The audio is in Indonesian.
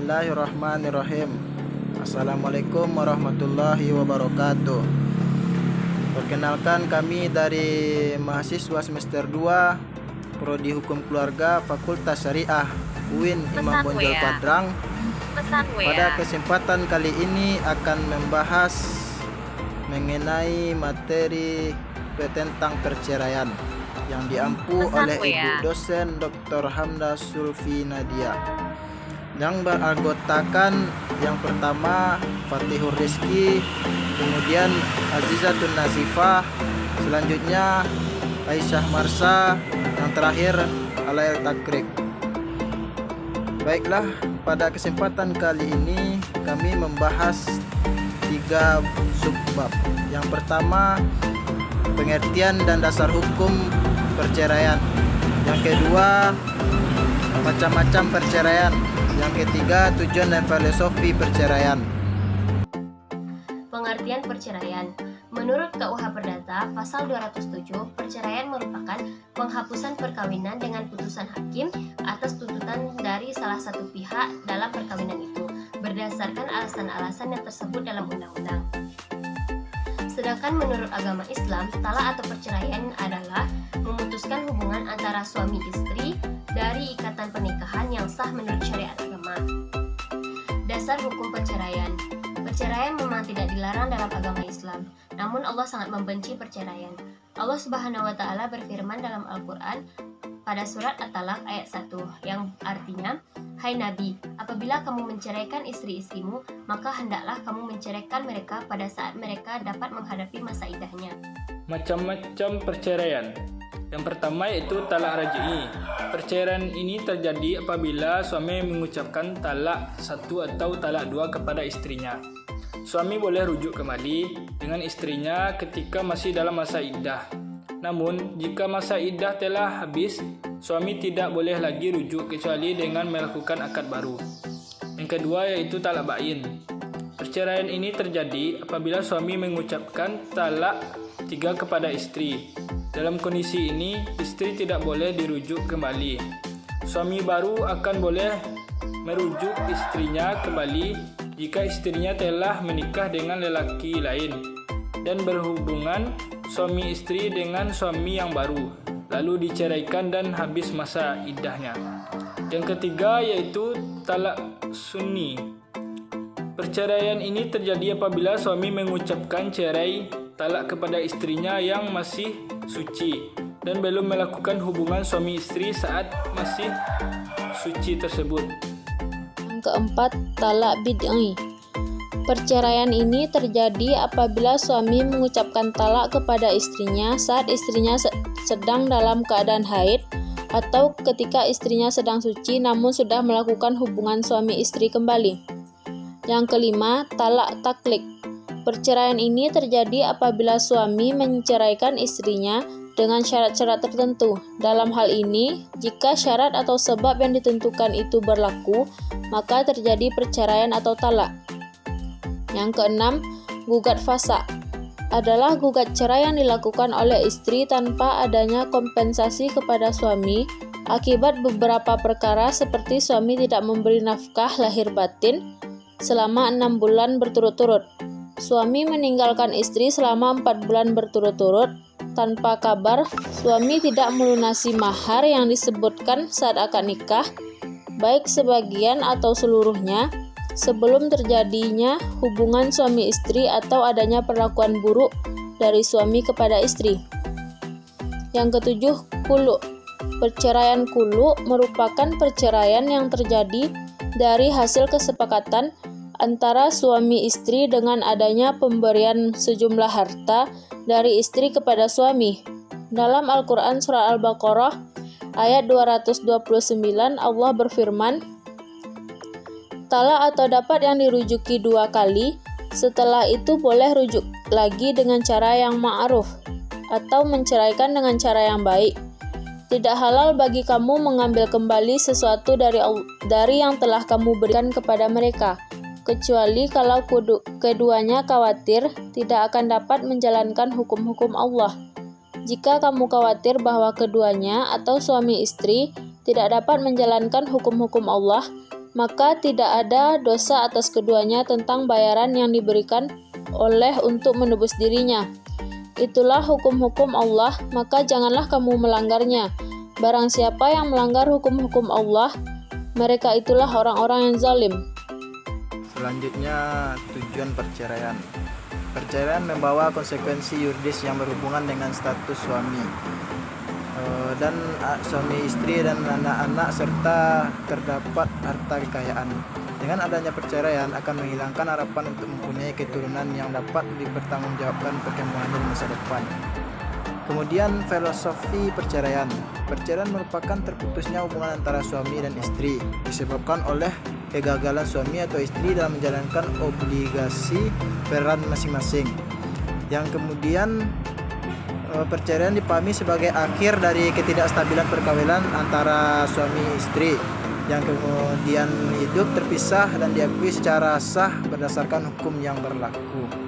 Bismillahirrahmanirrahim. Assalamualaikum warahmatullahi wabarakatuh. Perkenalkan, kami dari mahasiswa semester 2 Prodi Hukum Keluarga Fakultas Syariah UIN Imam Bonjol Padrang. Pada kesempatan kali ini akan membahas mengenai materi tentang perceraian yang diampu oleh Ibu dosen Dr. Hamda Sulfi Nadia, yang beranggotakan yang pertama Fatihur Rizki, kemudian Azizatun Nazifah, selanjutnya Aisyah Marsa, yang terakhir Alail Takrik. Baiklah, pada kesempatan kali ini kami membahas 3 subbab. Yang pertama, pengertian dan dasar hukum perceraian. Yang kedua, macam-macam perceraian. Yang ketiga, tujuan dan filosofi perceraian. Pengertian perceraian. Menurut KUH Perdata pasal 207, perceraian merupakan penghapusan perkawinan dengan putusan hakim atas tuntutan dari salah satu pihak dalam perkawinan itu berdasarkan alasan-alasan yang tersebut dalam undang-undang. Sedangkan menurut agama Islam, talak atau perceraian adalah memutuskan hubungan antara suami istri dari ikatan pernikahan yang sah menurut syariat agama. Dasar hukum perceraian. Perceraian memang tidak dilarang dalam agama Islam, namun Allah sangat membenci perceraian. Allah Subhanahu wa taala berfirman dalam Al-Qur'an pada surat At-Talaq ayat 1 yang artinya, "Hai Nabi, apabila kamu menceraikan istri-istrimu, maka hendaklah kamu menceraikan mereka pada saat mereka dapat menghadapi masa iddahnya." Macam-macam perceraian. Yang pertama yaitu talak raj'i. Perceraian ini terjadi apabila suami mengucapkan talak 1 atau talak 2 kepada istrinya. Suami boleh rujuk kembali dengan istrinya ketika masih dalam masa iddah. Namun, jika masa iddah telah habis, suami tidak boleh lagi rujuk kecuali dengan melakukan akad baru. Yang kedua yaitu talak bain. Perceraian ini terjadi apabila suami mengucapkan talak 3 kepada istri. Dalam kondisi ini, istri tidak boleh dirujuk kembali. Suami baru akan boleh merujuk istrinya kembali jika istrinya telah menikah dengan lelaki lain dan berhubungan suami istri dengan suami yang baru, lalu diceraikan dan habis masa iddahnya. Yang ketiga yaitu talak sunni. Perceraian ini terjadi apabila suami mengucapkan cerai talak kepada istrinya yang masih suci dan belum melakukan hubungan suami istri saat masih suci tersebut. Yang keempat, talak bid'i. Perceraian ini terjadi apabila suami mengucapkan talak kepada istrinya saat istrinya sedang dalam keadaan haid atau ketika istrinya sedang suci namun sudah melakukan hubungan suami istri kembali. Yang kelima, talak taklik. Perceraian ini terjadi apabila suami menceraikan istrinya dengan syarat-syarat tertentu. Dalam hal ini, jika syarat atau sebab yang ditentukan itu berlaku, maka terjadi perceraian atau talak. Yang keenam, gugat fasa. Adalah gugat cerai yang dilakukan oleh istri tanpa adanya kompensasi kepada suami akibat beberapa perkara seperti suami tidak memberi nafkah lahir batin selama 6 bulan berturut-turut. Suami meninggalkan istri selama 4 bulan berturut-turut tanpa kabar. Suami tidak melunasi mahar yang disebutkan saat akad nikah, baik sebagian atau seluruhnya, sebelum terjadinya hubungan suami istri atau adanya perlakuan buruk dari suami kepada istri. Yang ketujuh, khulu. Perceraian khulu merupakan perceraian yang terjadi dari hasil kesepakatan antara suami istri dengan adanya pemberian sejumlah harta dari istri kepada suami. Dalam Al-Quran surah Al-Baqarah ayat 229 Allah berfirman, talak atau dapat yang dirujuki 2 kali, setelah itu boleh rujuk lagi dengan cara yang ma'ruf atau menceraikan dengan cara yang baik. Tidak halal bagi kamu mengambil kembali sesuatu dari yang telah kamu berikan kepada mereka, kecuali kalau keduanya khawatir tidak akan dapat menjalankan hukum-hukum Allah. Jika kamu khawatir bahwa keduanya atau suami istri tidak dapat menjalankan hukum-hukum Allah, maka tidak ada dosa atas keduanya tentang bayaran yang diberikan oleh untuk menebus dirinya. Itulah hukum-hukum Allah, maka janganlah kamu melanggarnya. Barang siapa yang melanggar hukum-hukum Allah, mereka itulah orang-orang yang zalim. Selanjutnya, tujuan perceraian. Perceraian membawa konsekuensi yuridis yang berhubungan dengan status suami dan suami istri dan anak-anak serta terdapat harta kekayaan. Dengan adanya perceraian akan menghilangkan harapan untuk mempunyai keturunan yang dapat dipertanggungjawabkan perkembangannya di masa depan. Kemudian filosofi perceraian. Perceraian merupakan terputusnya hubungan antara suami dan istri disebabkan oleh kegagalan suami atau istri dalam menjalankan obligasi peran masing-masing. Yang kemudian perceraian dipahami sebagai akhir dari ketidakstabilan perkawinan antara suami istri yang kemudian hidup terpisah dan diakui secara sah berdasarkan hukum yang berlaku.